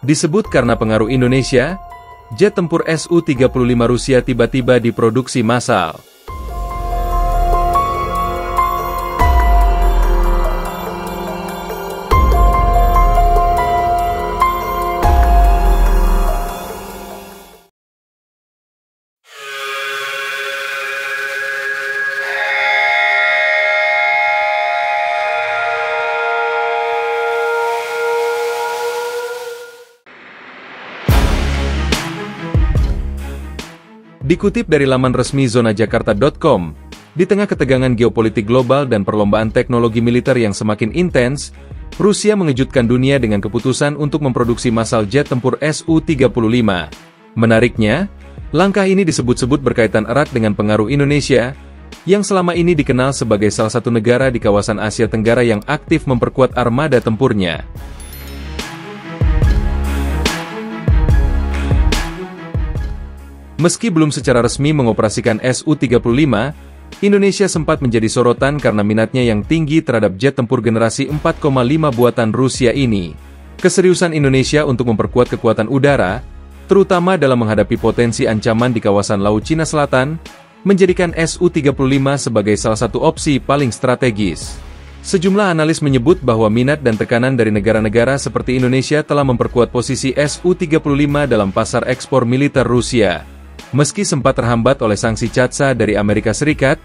Disebut karena pengaruh Indonesia, jet tempur Su-35 Rusia tiba-tiba diproduksi massal. Dikutip dari laman resmi zonajakarta.com, di tengah ketegangan geopolitik global dan perlombaan teknologi militer yang semakin intens, Rusia mengejutkan dunia dengan keputusan untuk memproduksi massal jet tempur Su-35. Menariknya, langkah ini disebut-sebut berkaitan erat dengan pengaruh Indonesia, yang selama ini dikenal sebagai salah satu negara di kawasan Asia Tenggara yang aktif memperkuat armada tempurnya. Meski belum secara resmi mengoperasikan Su-35, Indonesia sempat menjadi sorotan karena minatnya yang tinggi terhadap jet tempur generasi 4,5 buatan Rusia ini. Keseriusan Indonesia untuk memperkuat kekuatan udara, terutama dalam menghadapi potensi ancaman di kawasan Laut Cina Selatan, menjadikan Su-35 sebagai salah satu opsi paling strategis. Sejumlah analis menyebut bahwa minat dan tekanan dari negara-negara seperti Indonesia telah memperkuat posisi Su-35 dalam pasar ekspor militer Rusia. Meski sempat terhambat oleh sanksi CAATSA dari Amerika Serikat,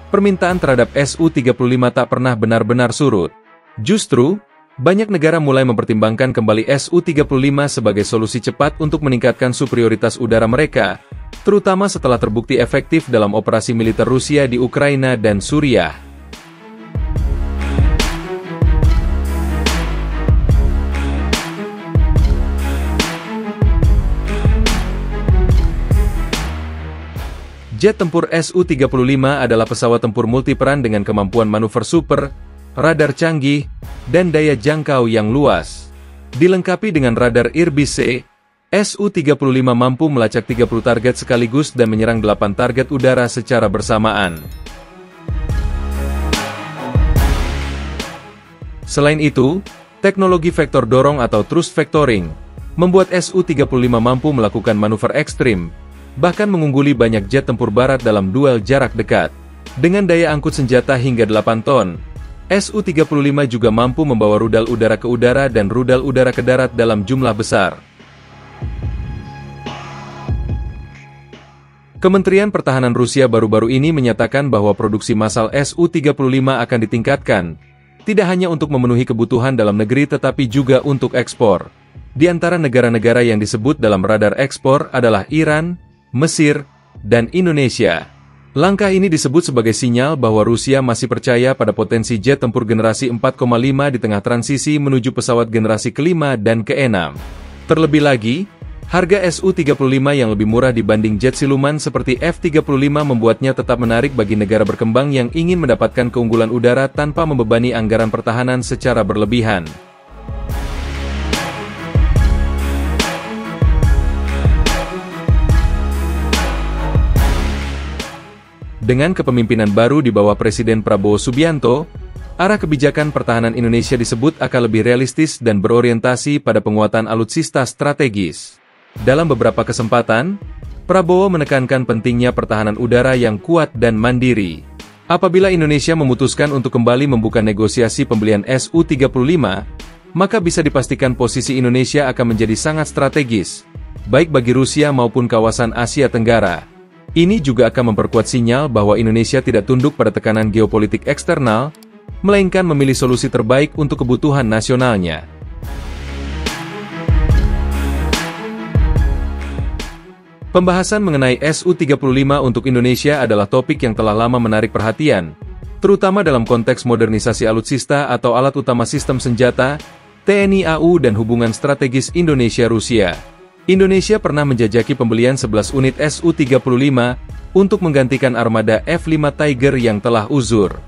permintaan terhadap Su-35 tak pernah benar-benar surut. Justru, banyak negara mulai mempertimbangkan kembali Su-35 sebagai solusi cepat untuk meningkatkan superioritas udara mereka, terutama setelah terbukti efektif dalam operasi militer Rusia di Ukraina dan Suriah. Jet tempur Su-35 adalah pesawat tempur multiperan dengan kemampuan manuver super, radar canggih, dan daya jangkau yang luas. Dilengkapi dengan radar IRBC, Su-35 mampu melacak 30 target sekaligus dan menyerang 8 target udara secara bersamaan. Selain itu, teknologi vektor dorong atau thrust vectoring membuat Su-35 mampu melakukan manuver ekstrim, bahkan mengungguli banyak jet tempur barat dalam duel jarak dekat. Dengan daya angkut senjata hingga 8 ton, Su-35 juga mampu membawa rudal udara ke udara dan rudal udara ke darat dalam jumlah besar. Kementerian Pertahanan Rusia baru-baru ini menyatakan bahwa produksi massal Su-35 akan ditingkatkan, tidak hanya untuk memenuhi kebutuhan dalam negeri tetapi juga untuk ekspor. Di antara negara-negara yang disebut dalam radar ekspor adalah Iran, Mesir, dan Indonesia. Langkah ini disebut sebagai sinyal bahwa Rusia masih percaya pada potensi jet tempur generasi 4,5 di tengah transisi menuju pesawat generasi kelima dan keenam. Terlebih lagi, harga Su-35 yang lebih murah dibanding jet siluman seperti F-35 membuatnya tetap menarik bagi negara berkembang yang ingin mendapatkan keunggulan udara tanpa membebani anggaran pertahanan secara berlebihan. Dengan kepemimpinan baru di bawah Presiden Prabowo Subianto, arah kebijakan pertahanan Indonesia disebut akan lebih realistis dan berorientasi pada penguatan alutsista strategis. Dalam beberapa kesempatan, Prabowo menekankan pentingnya pertahanan udara yang kuat dan mandiri. Apabila Indonesia memutuskan untuk kembali membuka negosiasi pembelian Su-35, maka bisa dipastikan posisi Indonesia akan menjadi sangat strategis, baik bagi Rusia maupun kawasan Asia Tenggara. Ini juga akan memperkuat sinyal bahwa Indonesia tidak tunduk pada tekanan geopolitik eksternal, melainkan memilih solusi terbaik untuk kebutuhan nasionalnya. Pembahasan mengenai Su-35 untuk Indonesia adalah topik yang telah lama menarik perhatian, terutama dalam konteks modernisasi alutsista atau alat utama sistem senjata, TNI AU dan hubungan strategis Indonesia-Rusia. Indonesia pernah menjajaki pembelian 11 unit Su-35 untuk menggantikan armada F-5 Tiger yang telah uzur.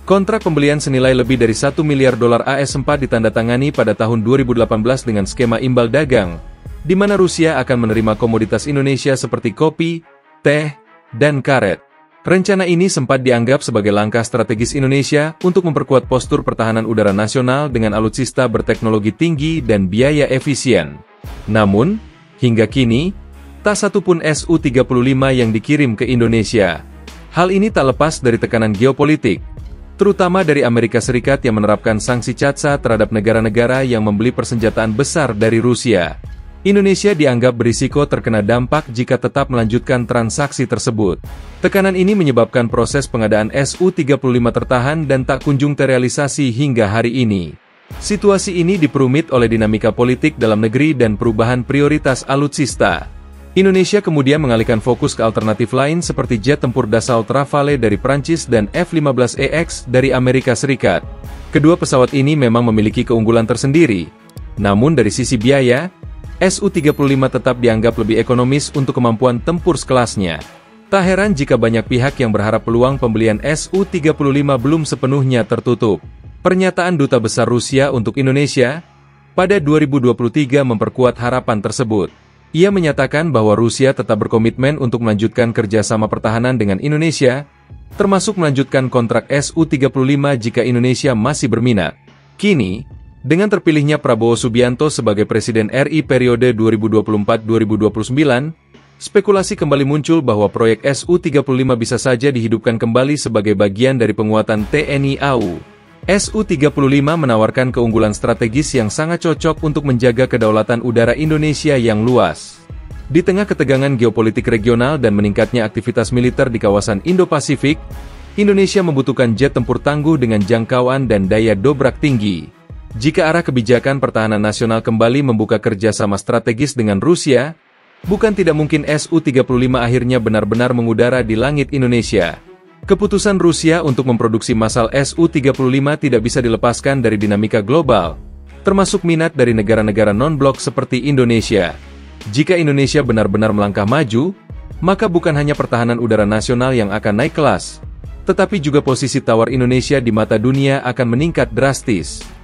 Kontrak pembelian senilai lebih dari $1 miliar AS sempat ditandatangani pada tahun 2018 dengan skema imbal dagang, di mana Rusia akan menerima komoditas Indonesia seperti kopi, teh, dan karet. Rencana ini sempat dianggap sebagai langkah strategis Indonesia untuk memperkuat postur pertahanan udara nasional dengan alutsista berteknologi tinggi dan biaya efisien. Namun, hingga kini, tak satu pun Su-35 yang dikirim ke Indonesia. Hal ini tak lepas dari tekanan geopolitik, terutama dari Amerika Serikat yang menerapkan sanksi CAATSA terhadap negara-negara yang membeli persenjataan besar dari Rusia. Indonesia dianggap berisiko terkena dampak jika tetap melanjutkan transaksi tersebut. Tekanan ini menyebabkan proses pengadaan Su-35 tertahan dan tak kunjung terrealisasi hingga hari ini. Situasi ini diperumit oleh dinamika politik dalam negeri dan perubahan prioritas alutsista. Indonesia kemudian mengalihkan fokus ke alternatif lain seperti jet tempur Dassault Rafale dari Prancis dan F-15EX dari Amerika Serikat. Kedua pesawat ini memang memiliki keunggulan tersendiri. Namun dari sisi biaya, Su-35 tetap dianggap lebih ekonomis untuk kemampuan tempur sekelasnya. Tak heran jika banyak pihak yang berharap peluang pembelian Su-35 belum sepenuhnya tertutup. Pernyataan Duta Besar Rusia untuk Indonesia pada 2023 memperkuat harapan tersebut. Ia menyatakan bahwa Rusia tetap berkomitmen untuk melanjutkan kerjasama pertahanan dengan Indonesia, termasuk melanjutkan kontrak Su-35 jika Indonesia masih berminat. Kini, dengan terpilihnya Prabowo Subianto sebagai Presiden RI periode 2024-2029, spekulasi kembali muncul bahwa proyek Su-35 bisa saja dihidupkan kembali sebagai bagian dari penguatan TNI AU. Su-35 menawarkan keunggulan strategis yang sangat cocok untuk menjaga kedaulatan udara Indonesia yang luas. Di tengah ketegangan geopolitik regional dan meningkatnya aktivitas militer di kawasan Indo-Pasifik, Indonesia membutuhkan jet tempur tangguh dengan jangkauan dan daya dobrak tinggi. Jika arah kebijakan pertahanan nasional kembali membuka kerjasama strategis dengan Rusia, bukan tidak mungkin Su-35 akhirnya benar-benar mengudara di langit Indonesia. Keputusan Rusia untuk memproduksi massal Su-35 tidak bisa dilepaskan dari dinamika global, termasuk minat dari negara-negara non-blok seperti Indonesia. Jika Indonesia benar-benar melangkah maju, maka bukan hanya pertahanan udara nasional yang akan naik kelas, tetapi juga posisi tawar Indonesia di mata dunia akan meningkat drastis.